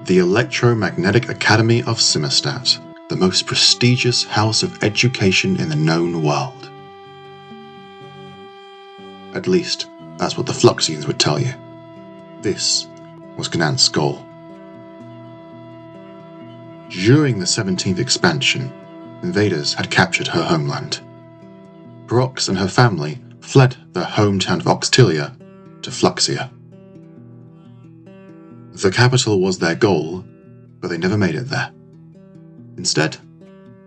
the Electromagnetic Academy of Simmerstat, the most prestigious house of education in the known world. At least, that's what the Fluxians would tell you. This was Gdansk's goal. During the 17th expansion, invaders had captured her homeland. Perox and her family fled their hometown of Oxtilia to Fluxia. The capital was their goal, but they never made it there. Instead,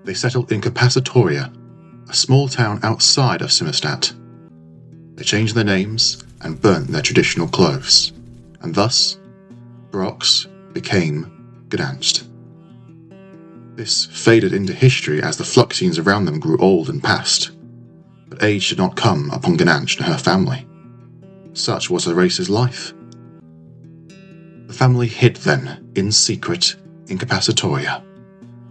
they settled in Capacitoria, a small town outside of Simmerstat. They changed their names and burnt their traditional clothes, and thus, Perox became Gdansk. This faded into history as the Fluxians around them grew old and passed, but age did not come upon Gdansk and her family. Such was the race's life. The family hid then, in secret, in Capacitoria,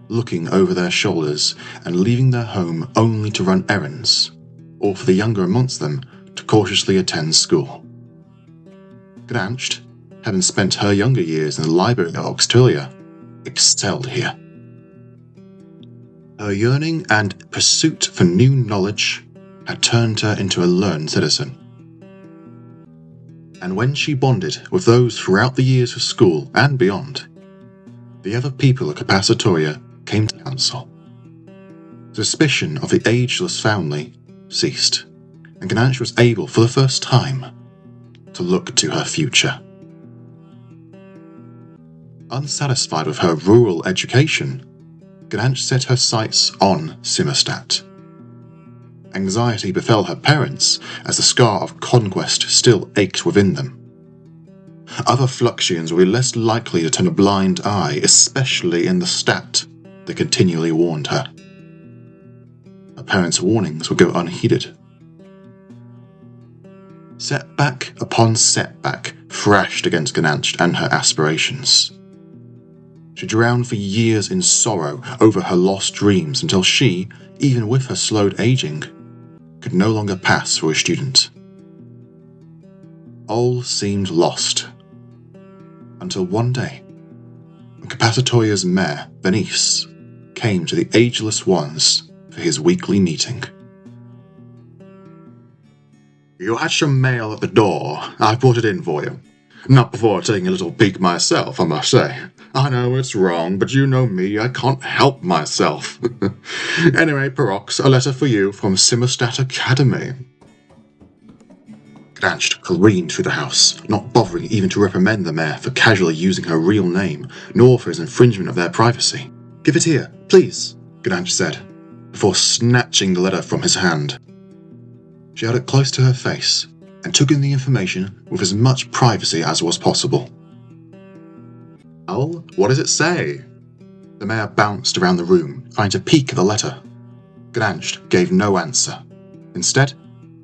looking over their shoulders and leaving their home only to run errands, or for the younger amongst them to cautiously attend school. Gdansk, having spent her younger years in the library at Oxtilia, excelled here. Her yearning and pursuit for new knowledge had turned her into a learned citizen. And when she bonded with those throughout the years of school and beyond, the other people of Capacitoria came to council. Suspicion of the ageless family ceased, and Gdansk was able for the first time to look to her future. Unsatisfied with her rural education, Gdansk set her sights on Simmerstat. Anxiety befell her parents as the scar of conquest still ached within them. Other Fluxians would be less likely to turn a blind eye, especially in the stat, they continually warned her. Her parents' warnings would go unheeded. Setback upon setback thrashed against Gdansk and her aspirations. She drowned for years in sorrow over her lost dreams until she, even with her slowed aging, could no longer pass for a student. All seemed lost, until one day, when Capacitoria's mayor, Venice, came to the Ageless Ones for his weekly meeting. "You had some mail at the door. I brought it in for you. Not before taking a little peek myself, I must say. I know it's wrong, but you know me, I can't help myself. Anyway, Perox, a letter for you from Simmerstat Academy." Gdansk careened through the house, not bothering even to reprimand the mayor for casually using her real name, nor for his infringement of their privacy. "Give it here, please," Gdansk said, before snatching the letter from his hand. She held it close to her face, and took in the information with as much privacy as was possible. "Well, what does it say?" The mayor bounced around the room, trying to peek at the letter. Gdansk gave no answer. Instead,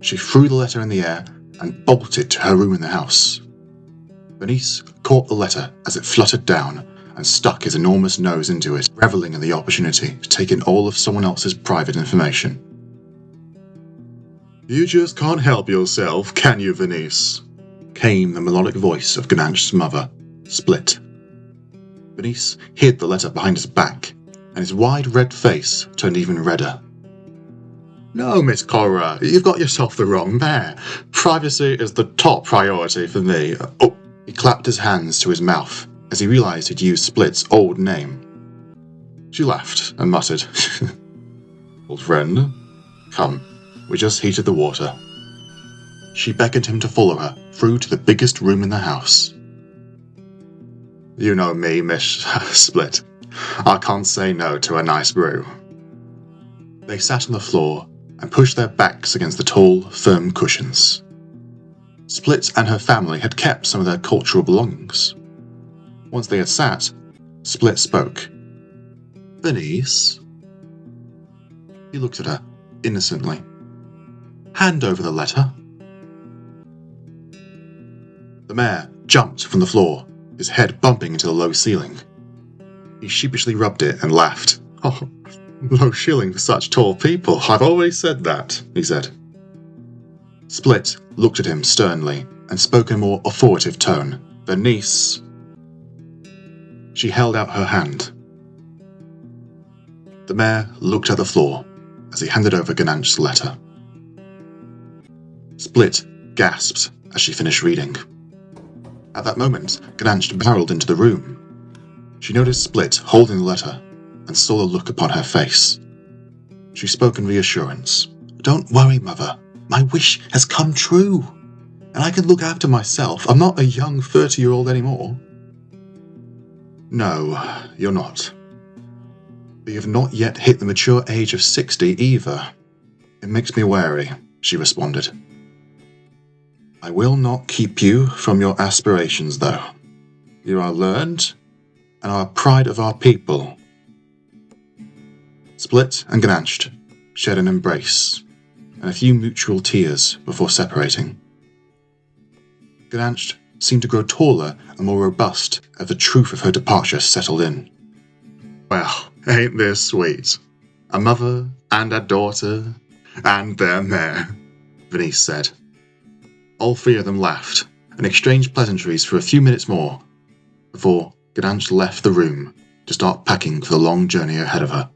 she threw the letter in the air and bolted to her room in the house. Venice caught the letter as it fluttered down and stuck his enormous nose into it, reveling in the opportunity to take in all of someone else's private information. "You just can't help yourself, can you, Venice?" came the melodic voice of Gdansk's mother, Split. Venice hid the letter behind his back, and his wide red face turned even redder. "No, Miss Cora, you've got yourself the wrong mayor. Privacy is the top priority for me." Oh, he clapped his hands to his mouth as he realized he'd used Split's old name. She laughed and muttered, "Old friend, come, we just heated the water." She beckoned him to follow her through to the biggest room in the house. "You know me, Miss Split. I can't say no to a nice brew." They sat on the floor and pushed their backs against the tall, firm cushions. Split and her family had kept some of their cultural belongings. Once they had sat, Split spoke. "Venice?" He looked at her, innocently. "Hand over the letter." The mayor jumped from the floor, his head bumping into the low ceiling. He sheepishly rubbed it and laughed. "Oh, low ceiling for such tall people, I've always said that," he said. Split looked at him sternly and spoke in a more authoritative tone. "Venice." She held out her hand. The mayor looked at the floor as he handed over Gdansk's letter. Split gasped as she finished reading. At that moment, Gdansk barreled into the room. She noticed Split holding the letter and saw the look upon her face. She spoke in reassurance. "Don't worry, Mother. My wish has come true, and I can look after myself. I'm not a young 30-year-old anymore." "No, you're not. But you've not yet hit the mature age of 60 either. It makes me wary," she responded. "I will not keep you from your aspirations, though. You are learned and are pride of our people." Split and Gdansk shared an embrace and a few mutual tears before separating. Gdansk seemed to grow taller and more robust as the truth of her departure settled in. "Well, ain't this sweet? A mother and a daughter and their mare," Venice said. All three of them laughed and exchanged pleasantries for a few minutes more before Gdansk left the room to start packing for the long journey ahead of her.